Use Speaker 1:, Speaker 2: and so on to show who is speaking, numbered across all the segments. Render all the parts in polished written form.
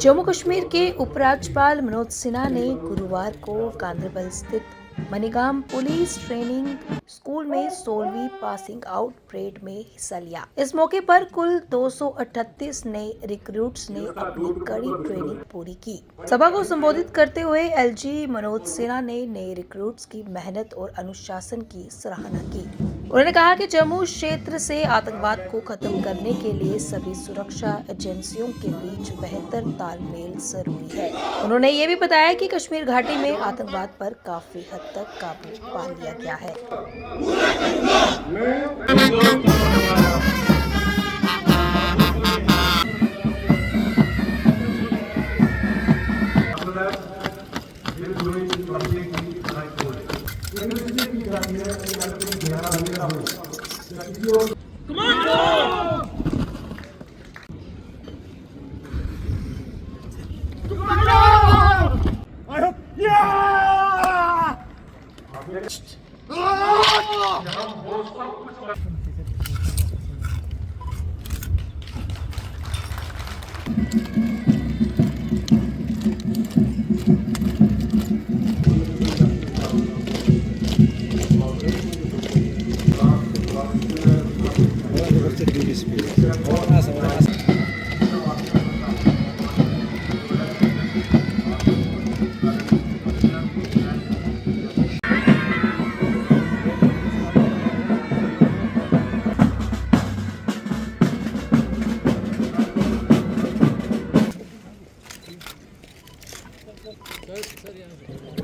Speaker 1: जम्मू कश्मीर के उपराज्यपाल मनोज सिन्हा ने गुरुवार को गांधरबल स्थित मनीगाम पुलिस ट्रेनिंग स्कूल में 16वीं पासिंग आउट परेड में हिस्सा लिया। इस मौके पर कुल 238 नए रिक्रूट्स ने अपनी कड़ी ट्रेनिंग पूरी की। सभा को संबोधित करते हुए एलजी मनोज सिन्हा ने नए रिक्रूट्स की मेहनत और अनुशासन की सराहना की। उन्होंने कहा कि जम्मू क्षेत्र से आतंकवाद को खत्म करने के लिए सभी सुरक्षा एजेंसियों के बीच बेहतर तालमेल जरूरी है। उन्होंने ये भी बताया कि कश्मीर घाटी में आतंकवाद पर काफी हद तक काबू पा लिया गया है।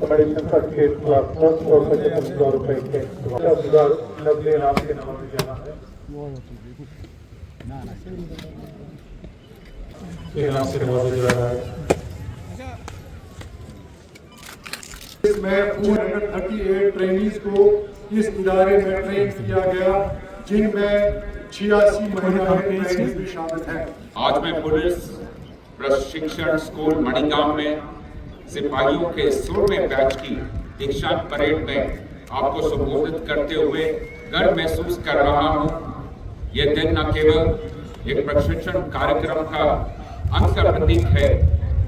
Speaker 2: बड़ी संकट के खिलाफ 10 और 75,000 रुपए के 10,090 लाख के नाम से जाना है। से नवाजा जा रहा है। इसमें 238 ट्रेनीज को इस इदारे में ट्रेन किया गया, जिनमें 86 महिला ट्रेनीज भी शामिल हैं।
Speaker 3: आज मैं पुलिस प्रशिक्षण स्कूल मणिगाम में सिपाहियों के 16वें बैच की दीक्षांत परेड में आपको संबोधित करते हुए गर्व महसूस कर रहा हूं। यह दिन न केवल एक प्रशिक्षण कार्यक्रम का अंत का प्रतीक है,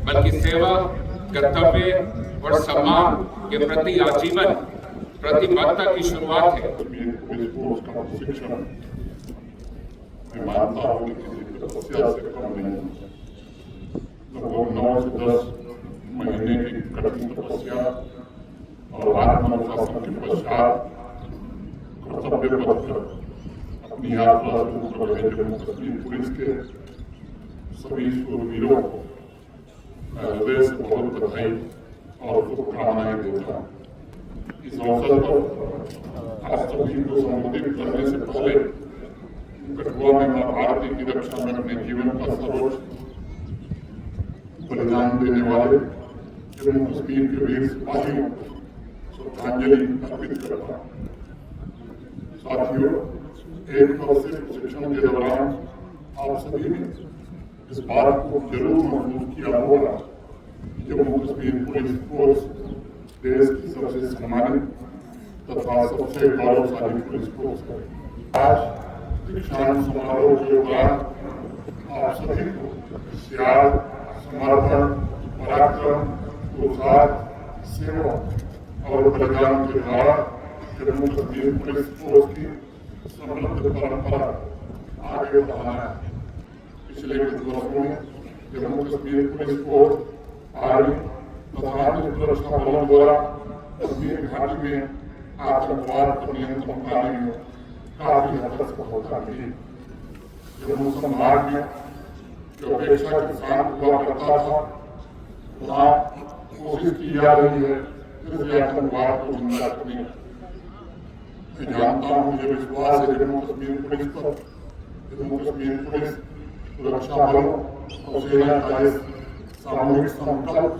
Speaker 3: बल्कि सेवा, कर्तव्य और सम्मान के प्रति आजीवन प्रतिबद्धता की शुरुआत है।
Speaker 4: महीने की कठिन तपस्या और आत्मनुशासन के पश्चात कर्तव्य पथ पर अपनी यात्रा शुरू कर रहे जम्मू कश्मीर पुलिस के सभी शूरवीरों को मैं हृदय से बहुत बधाई और शुभकामनाएं देता हूँ। इस अवसर पर आप सभी को संबोधित करने से पहले कठुआ में मां भारती की रक्षा में अपने जीवन का सर्वोच्च बलिदान देने वाले जम्मू कश्मीर के वीर सिपाहियों को श्रद्धांजलि अर्पित करता हूँ। साथियों, एक वर्षीय प्रशिक्षण के दौरान आप सभी ने इस बात को जरूर महसूस किया होगा कि जम्मू कश्मीर पुलिस फोर्स देश की सबसे सम्मानित तथा सबसे गौरवशाली पुलिस फोर्स है। आज दीक्षांत समारोह के दौरान आप सभी को त्याग, समर्पण, पराक्रम, पुरुषार्थ, सेवा और बलिदान के द्वारा जम्मू कश्मीर पुलिस फोर्स की समृद्ध परंपरा आगे बढ़ाना है। पिछले कुछ वर्षों में Jammu Kashmir police force army तथा अन्य सुरक्षा बलों द्वारा कश्मीर घाटी में आतंकवाद पर नियंत्रण पाने में काफी हद तक सफलता मिली। जम्मू संभाग में जो अपेक्षा के साथ हुआ करता था, वहाँ कोशिश की जा रही है फिर आतंकवाद को जिंदा करने। मैं जानता हूँ, मुझे विश्वास है जम्मू कश्मीर पुलिस पर, जम्मू कश्मीर पुलिस सुरक्षा बलों और सेना का सामूहिक संकल्प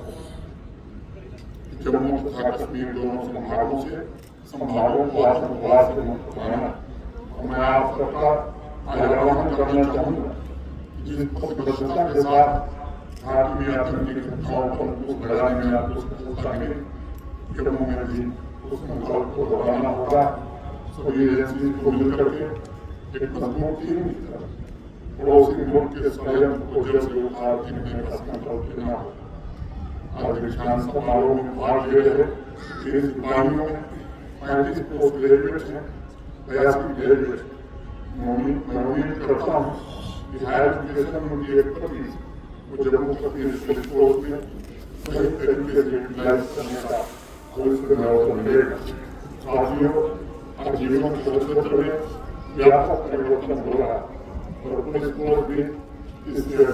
Speaker 4: जम्मू तथा कश्मीर दोनों संभागों को आतंकवाद से मुक्त कराना। और मैं आप सबका आह्वान करना चाहूँगा जिस प्रतिबद्धता के साथ घाटी में आतंकी घटनाओं पर अंकुश लगाने में आपको सफलता मिले, जम्मू में भी उस संकल्प को दोहराना होगा। सभी एजेंसी को मिलकर के एक मजबूत टीम की तरह पड़ोसी मुल्क के षड्यंत्र को जड़ से उखाड़ फेंकने का संकल्प लेना होगा। आज दीक्षांत समारोह में भाग ले रहे वीर सिपाहियों में 35 पोस्ट ग्रेजुएट हैं, 82 ग्रेजुएट। मैं उम्मीद करता हूँ कि हायर एजुकेशन में उनकी एक्सपर्टीज वो जम्मू कश्मीर पुलिस फोर्स में सही तरीके से यूटिलाइज करने का अवसर मिलेगा। साथियों, आज जीवनों के क्षेत्र में व्यापक परिवर्तन हो रहा है और पुलिस फोर्स भी इससे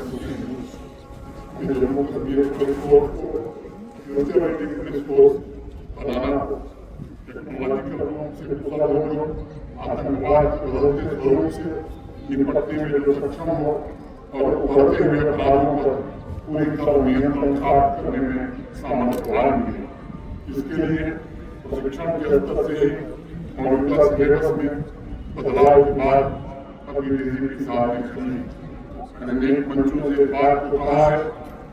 Speaker 4: जम्मू कश्मीर पुलिस फोर्स को फ्यूचर पुलिस फोर्स बनाना हो। टेक्नोलॉजिकल रूप से कुशल हो, आतंकवाद के बदलते स्वरूप से निपटने में जो सक्षम हो और उभरते हुए अपराधों पर पूरी तरह नियंत्रण प्राप्त करने में सामर्थ्यवान भी है। इसके लिए प्रशिक्षण के स्तर से ही मौजूदा सिलेबस में बदलाव के बाद अभी डीजीपी साहब ने कई अनेक मंचों से बात को कहा है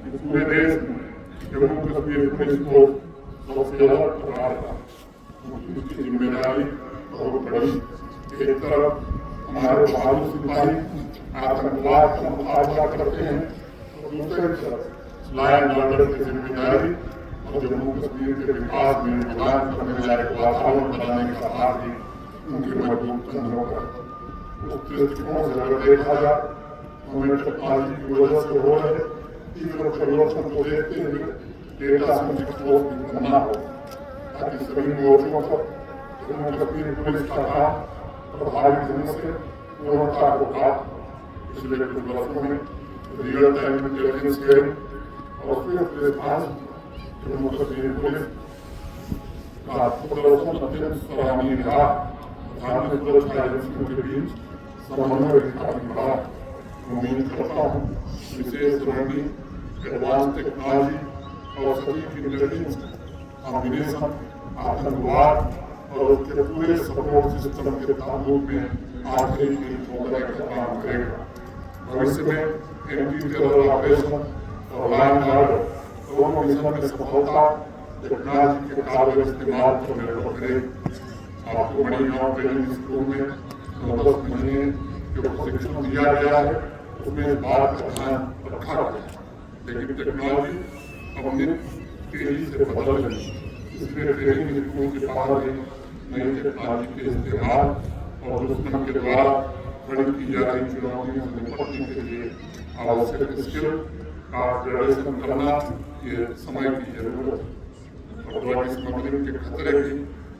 Speaker 4: कि पूरे देश में जम्मू कश्मीर पुलिस को सबसे अलग प्रकार का उसकी जिम्मेदारी बहुत बड़ी। एक तरफ हमारे बहादुर सिपाही आतंकवाद का मुकाबला करते हैं और दूसरी तरफ लॉ एंड ऑर्डर की जिम्मेदारी और जम्मू कश्मीर के विकास में योगदान करने लायक वातावरण बनाने का भार भी उनके मजबूत कंधों पर। उस दृष्टिकोण से अगर देखा जाए हमें टेक्नोलॉजी की वजह से हो रहे तीव्र परिवर्तन को देखते हुए डेटा सेंट्रिक फोर्स भी बनना हो ताकि सभी मोर्चों पर जम्मू कश्मीर पुलिस का काम प्रभावी ढंग से पूर्णता को प्राप्त। पिछले कुछ वर्षों में रियल टाइम इंटेलिजेंस शेयरिंग और फिर जम्मू कश्मीर पुलिस का प्रदर्शन अत्यंत सराहनीय रहा। भारतीय सुरक्षा एजेंसियों के बीच समन्वय भी काफी बढ़ा। उम्मीद करता हूँ विशेष रणनीति, एडवांस टेक्नोलॉजी और सटीक इंटेलिजेंस कॉम्बिनेशन आतंकवाद और उसके पूरे सपोर्ट सिस्टम के ताबूत में आखिरी की ठोकर का काम करेगा। भविष्य में एंटी टेरर ऑपरेशन और लॉ एंड ऑर्डर दोनों मिशन में सफलता टेक्नोलॉजी के कारगर इस्तेमाल पर निर्भर करेगी। आपको मणिगांव ट्रेनिंग स्कूल में 10 महीने जो प्रशिक्षण दिया गया है उसमें इस बात का ध्यान रखा गया, लेकिन टेक्नोलॉजी अपनी तेजी से बदल रही है। इसलिए ट्रेनिंग स्कूल के बाहर भी नई टेक्नोलॉजी के इस्तेमाल और दुश्मन के द्वारा खड़ी की जा रही चुनौतियों से निपटने के लिए आवश्यक स्किल का अपग्रेडेशन करना ये समय की जरूरत है। और ड्रग स्मगलिंग के खतरे भी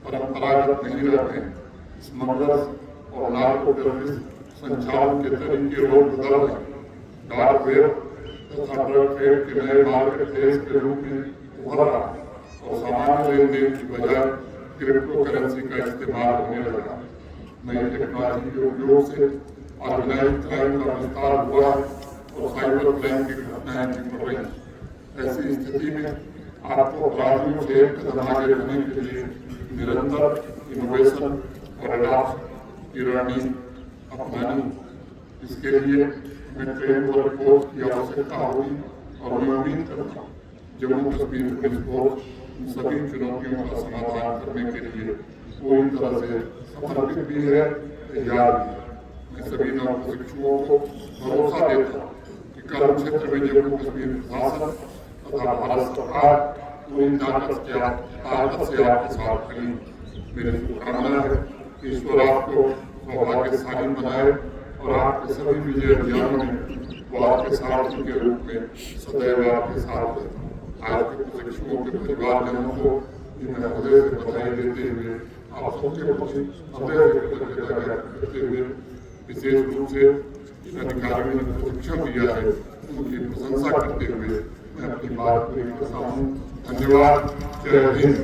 Speaker 4: परंपरागत नहीं रहते हैं। स्मगलर्स और नार्को टेररिस्ट संचालन के तरीके रोज बदल रहे हैं। डार्क वेब तथा ड्रग ट्रेड के नए मार्केट प्लेस के रूप में उभर रहा है और सामान्य लेनदेन की बजाय क्रिप्टो करेंसी का इस्तेमाल होने लगा। नई टेक्नोलॉजी के उपयोग से ऑर्गेनाइज्ड क्राइम का विस्तार हुआ है और साइबर क्राइम की घटनाएं भी बढ़ रही हैं। ऐसी स्थिति में आपको अपराधियों से एक कदम आगे रहने के लिए निरंतर इनोवेशन और एडॉप्शन की रणनीति अपनानी। इसके लिए हमें ट्रेन वर्क फोर्स की आवश्यकता होगी और मैं उम्मीद करता हूँ जम्मू कश्मीर पुलिस फोर्स सभी चुनौतियों का समाधान करने के लिए पूरी तरह से समर्पित भी है, तैयार भी है। मैं सभी नव प्रशिक्षुओं को भरोसा देता हूँ कि कर्म क्षेत्र में जम्मू कश्मीर प्रशासन तथा भारत सरकार पूरी ताकत से आपके साथ खड़ी। मेरी शुभकामना है कि ईश्वर आपको सौभाग्यशाली बनाए और आपके सभी विजय अभियानों में वो आपके साथी के रूप में सदैव आपके साथ है। आज के प्रशिक्षुओं के परिवारजनों को मैं हृदय से बधाई देते हुए आप सबके प्रति हृदय से कृतज्ञता व्यक्त करते हुए विशेष रूप से इन अधिकारियों ने प्रशिक्षण दिया है उनकी प्रशंसा करते हुए मैं अपनी बात पूरी करता हूँ। धन्यवाद। जय हिंद।